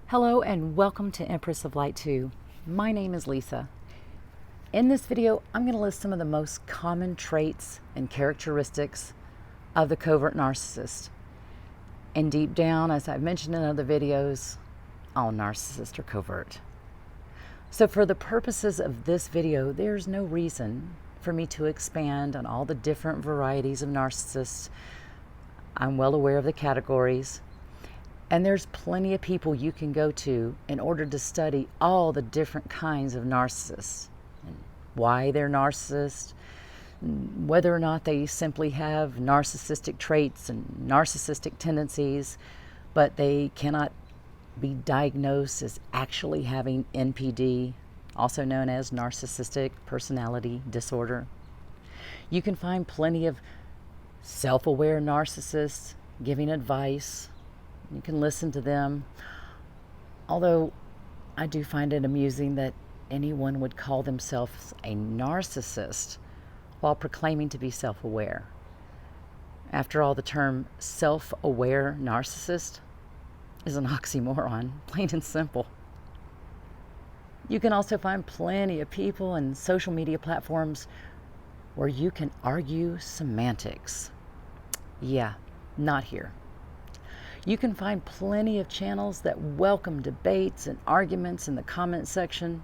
Hello and welcome to Empress of Light 2. My name is Lisa. In this video, I'm going to list some of the most common traits and characteristics of the covert narcissist. And deep down, as I've mentioned in other videos, all narcissists are covert. So for the purposes of this video, there's no reason for me to expand on all the different varieties of narcissists. I'm well aware of the categories. And there's plenty of people you can go to in order to study all the different kinds of narcissists, and why they're narcissists, whether or not they simply have narcissistic traits and narcissistic tendencies, but they cannot be diagnosed as actually having NPD, also known as narcissistic personality disorder. You can find plenty of self-aware narcissists giving advice. You can listen to them, although I do find it amusing that anyone would call themselves a narcissist while proclaiming to be self-aware. After all, the term self-aware narcissist is an oxymoron, plain and simple. You can also find plenty of people and social media platforms where you can argue semantics. Yeah, not here. You can find plenty of channels that welcome debates and arguments in the comment section.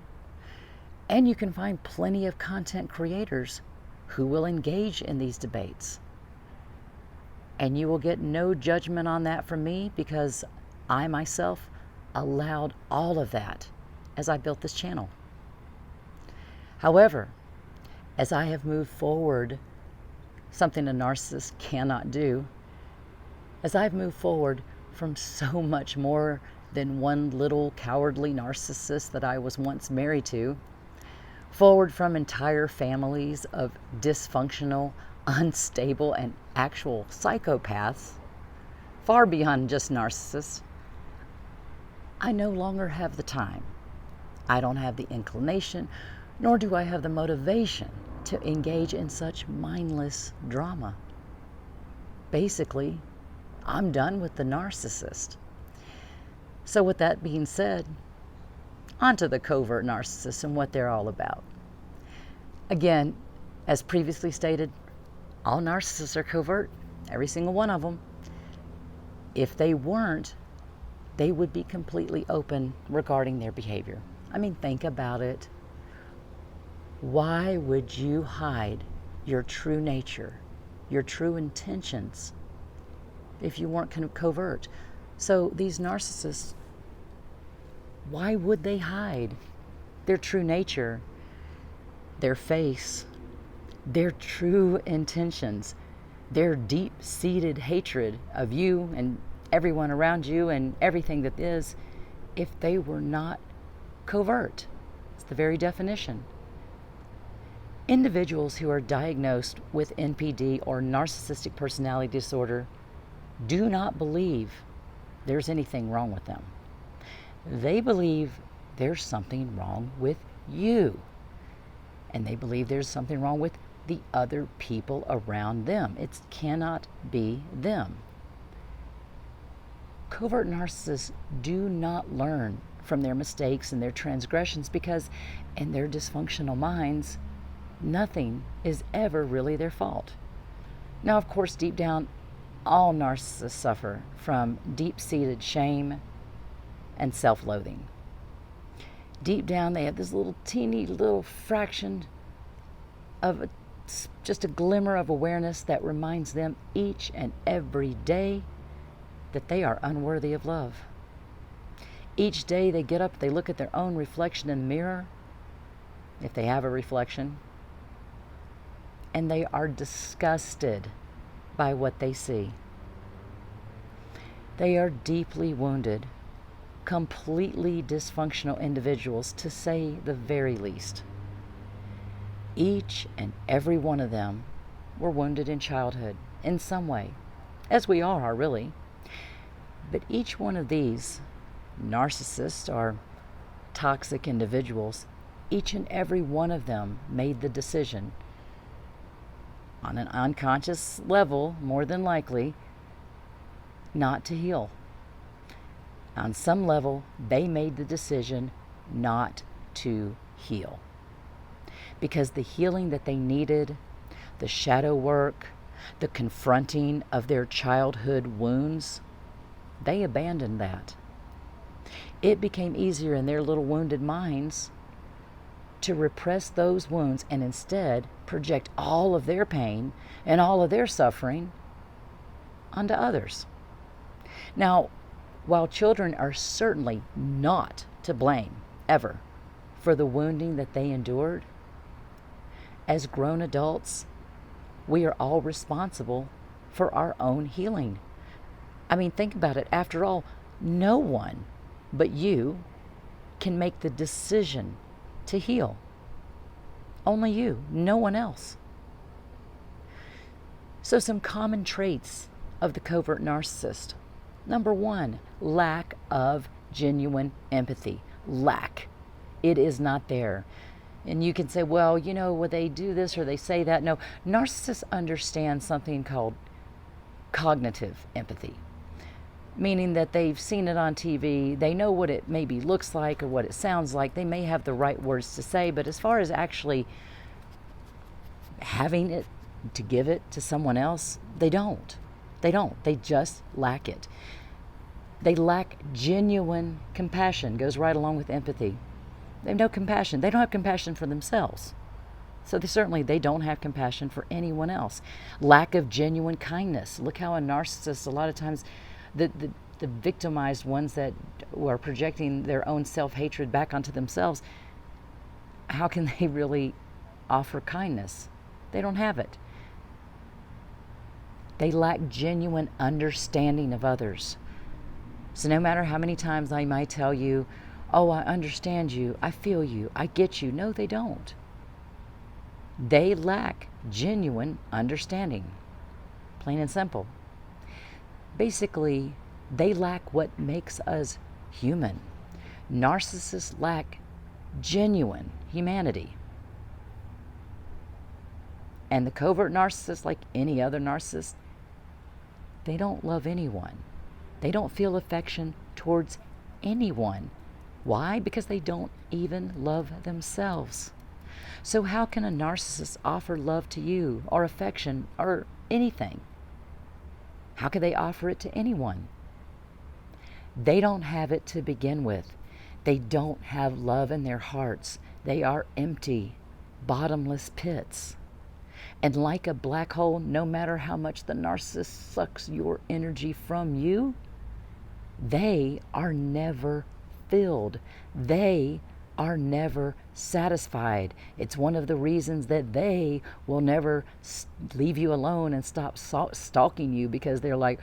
And you can find plenty of content creators who will engage in these debates. And you will get no judgment on that from me because I myself allowed all of that as I built this channel. However, as I have moved forward, something a narcissist cannot do, as I've moved forward from so much more than one little cowardly narcissist that I was once married to, forward from entire families of dysfunctional, unstable, and actual psychopaths, far beyond just narcissists, I no longer have the time. I don't have the inclination, nor do I have the motivation to engage in such mindless drama. Basically, I'm done with the narcissist. So with that being said, on to the covert narcissists and what they're all about. Again, as previously stated, all narcissists are covert, every single one of them. If they weren't, they would be completely open regarding their behavior. I mean, think about it. Why would you hide your true nature, your true intentions, if you weren't covert? So these narcissists, why would they hide their true nature, their face, their true intentions, their deep-seated hatred of you and everyone around you and everything that is, if they were not covert? It's the very definition. Individuals who are diagnosed with NPD or narcissistic personality disorder do not believe there's anything wrong with them. They believe there's something wrong with you. And they believe there's something wrong with the other people around them. It cannot be them. Covert narcissists do not learn from their mistakes and their transgressions because in their dysfunctional minds, nothing is ever really their fault. Now, of course, deep down, all narcissists suffer from deep-seated shame and self-loathing. Deep down, they have this little teeny little fraction of just a glimmer of awareness that reminds them each and every day that they are unworthy of love. Each day they get up, they look at their own reflection in the mirror, if they have a reflection, and they are disgusted by what they see. They are deeply wounded, completely dysfunctional individuals, to say the very least. Each and every one of them were wounded in childhood in some way, as we all are really. But each one of these narcissists or toxic individuals, each and every one of them made the decision on an unconscious level, more than likely, not to heal. On some level, they made the decision not to heal. Because the healing that they needed, the shadow work, the confronting of their childhood wounds, they abandoned that. It became easier in their little wounded minds to repress those wounds and instead project all of their pain and all of their suffering onto others. Now, while children are certainly not to blame, ever, for the wounding that they endured, as grown adults, we are all responsible for our own healing. I mean, think about it. After all, no one but you can make the decision to heal. Only you, no one else. So some common traits of the covert narcissist. Number one, lack of genuine empathy. Lack. It is not there. And you can say, well, would they do this or they say that? No, narcissists understand something called cognitive empathy, meaning that they've seen it on TV, they know what it maybe looks like or what it sounds like, they may have the right words to say, but as far as actually having it to give it to someone else, they don't. They just lack it. They lack genuine compassion, goes right along with empathy. They have no compassion. They don't have compassion for themselves. So they don't have compassion for anyone else. Lack of genuine kindness. Look how a narcissist, a lot of times, the victimized ones that are projecting their own self-hatred back onto themselves, how can they really offer kindness? They don't have it. They lack genuine understanding of others. So no matter how many times I might tell you, oh, I understand you, I feel you, I get you. No, they don't. They lack genuine understanding. Plain and simple. Basically, they lack what makes us human. Narcissists lack genuine humanity. And the covert narcissist, like any other narcissist, they don't love anyone. They don't feel affection towards anyone. Why? Because they don't even love themselves. So how can a narcissist offer love to you or affection or anything? How could they offer it to anyone? They don't have it to begin with. They don't have love in their hearts. They are empty, bottomless pits. And like a black hole, no matter how much the narcissist sucks your energy from you, they are never filled. They are never satisfied. It's one of the reasons that they will never leave you alone and stop stalking you, because they're like,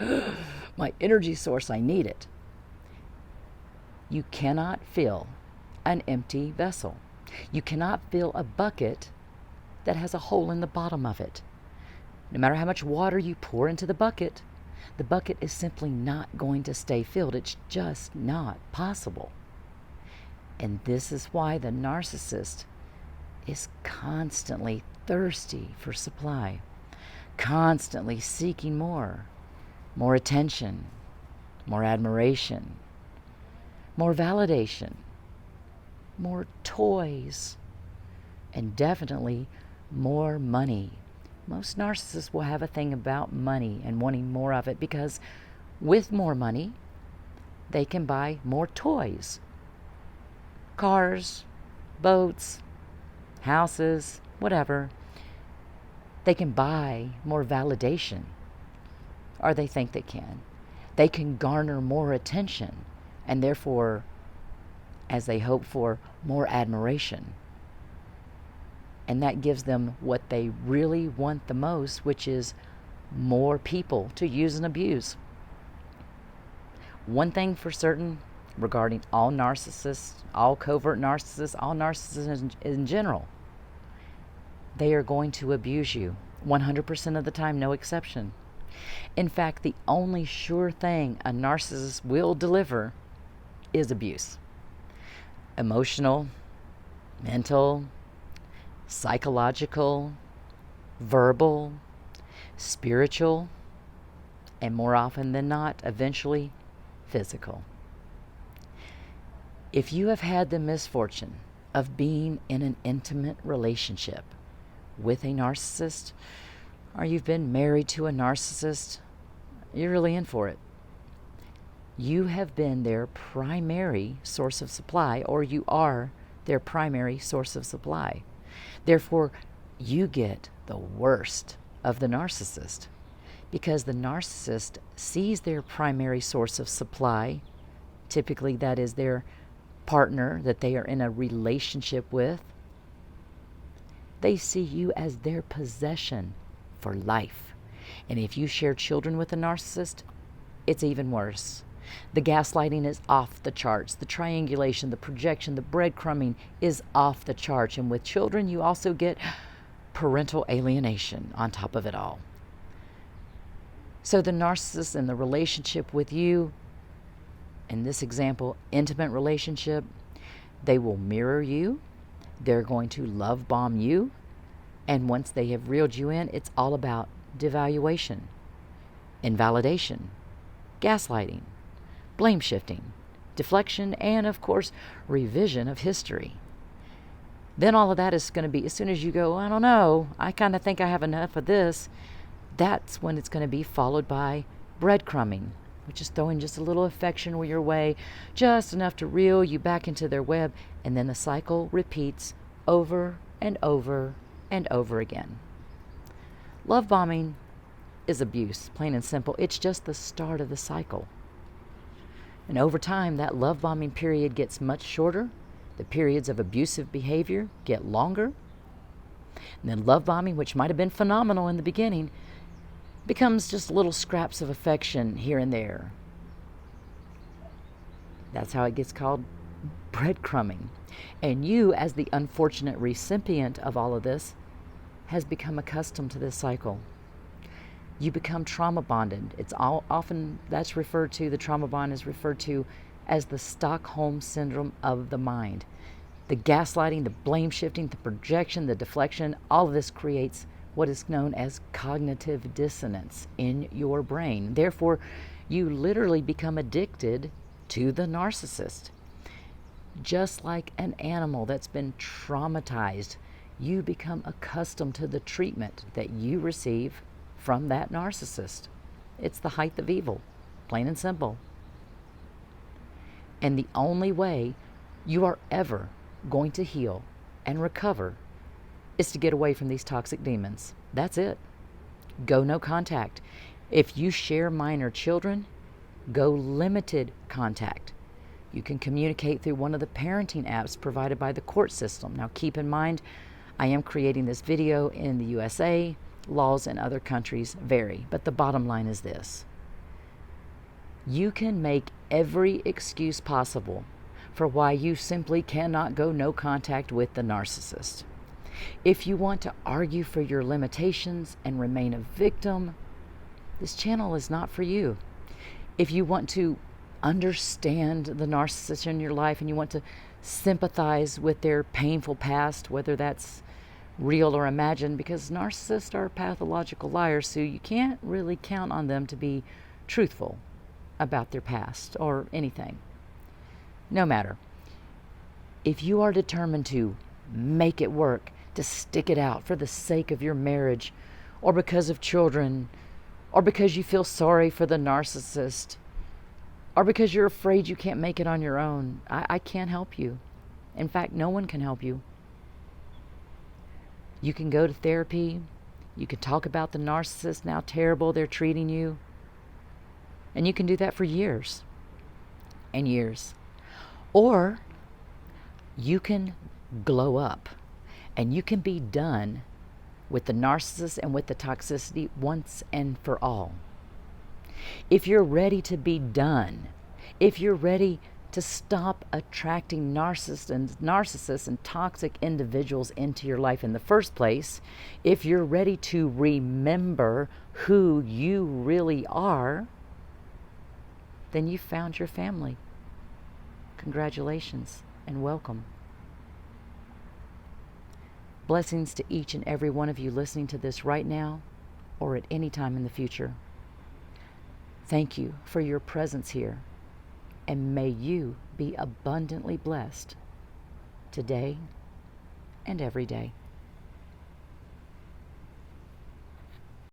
my energy source, I need it. You cannot fill an empty vessel. You cannot fill a bucket that has a hole in the bottom of it. No matter how much water you pour into the bucket is simply not going to stay filled. It's just not possible. And this is why the narcissist is constantly thirsty for supply, constantly seeking more attention, more admiration, more validation, more toys, and definitely more money. Most narcissists will have a thing about money and wanting more of it, because with more money, they can buy more toys. Cars, boats, houses, whatever. They can buy more validation, or they think they can. They can garner more attention, and therefore, as they hope for, more admiration. And that gives them what they really want the most, which is more people to use and abuse. One thing for certain regarding all narcissists, all covert narcissists, all narcissists in general, they are going to abuse you 100% of the time, no exception. In fact, the only sure thing a narcissist will deliver is abuse. Emotional, mental, psychological, verbal, spiritual, and more often than not, eventually physical. If you have had the misfortune of being in an intimate relationship with a narcissist, or you've been married to a narcissist, you're really in for it. You have been their primary source of supply, or you are their primary source of supply. Therefore, you get the worst of the narcissist, because the narcissist sees their primary source of supply, typically that is their partner that they are in a relationship with. They see you as their possession for life. And if you share children with a narcissist, it's even worse. The gaslighting is off the charts. The triangulation, the projection, the breadcrumbing is off the charts. And with children, you also get parental alienation on top of it all. So the narcissist in the relationship with you, in this example, intimate relationship, they will mirror you. They're going to love bomb you. And once they have reeled you in, it's all about devaluation, invalidation, gaslighting, blame shifting, deflection, and of course, revision of history. Then all of that is going to be, as soon as you go, I don't know, I kind of think I have enough of this, that's when it's going to be followed by breadcrumbing, which is throwing just a little affection your way, just enough to reel you back into their web, and then the cycle repeats over and over and over again. Love bombing is abuse, plain and simple. It's just the start of the cycle. And over time, that love bombing period gets much shorter. The periods of abusive behavior get longer. And then love bombing, which might have been phenomenal in the beginning, becomes just little scraps of affection here and there. That's how it gets called breadcrumbing. And you, as the unfortunate recipient of all of this, has become accustomed to this cycle. You become trauma bonded. It's often that's referred to, the trauma bond is referred to as the Stockholm syndrome of the mind. The gaslighting, the blame shifting, the projection, the deflection, all of this creates what is known as cognitive dissonance in your brain. Therefore, you literally become addicted to the narcissist. Just like an animal that's been traumatized, you become accustomed to the treatment that you receive from that narcissist. It's the height of evil, plain and simple. And the only way you are ever going to heal and recover is to get away from these toxic demons. That's it. Go no contact. If you share minor children, go limited contact. You can communicate through one of the parenting apps provided by the court system. Now keep in mind, I am creating this video in the USA. Laws in other countries vary, but the bottom line is this. You can make every excuse possible for why you simply cannot go no contact with the narcissist. If you want to argue for your limitations and remain a victim, this channel is not for you. If you want to understand the narcissist in your life and you want to sympathize with their painful past, whether that's real or imagined, because narcissists are pathological liars, so you can't really count on them to be truthful about their past or anything. No matter. If you are determined to make it work, to stick it out for the sake of your marriage, or because of children, or because you feel sorry for the narcissist, or because you're afraid you can't make it on your own, I can't help you. In fact, no one can help you. You can go to therapy. You can talk about the narcissist and how terrible they're treating you. And you can do that for years and years. Or you can glow up and you can be done with the narcissist and with the toxicity once and for all. If you're ready to be done, if you're ready to stop attracting narcissists and toxic individuals into your life in the first place, if you're ready to remember who you really are, then you've found your family. Congratulations and welcome. Blessings to each and every one of you listening to this right now or at any time in the future. Thank you for your presence here and may you be abundantly blessed today and every day.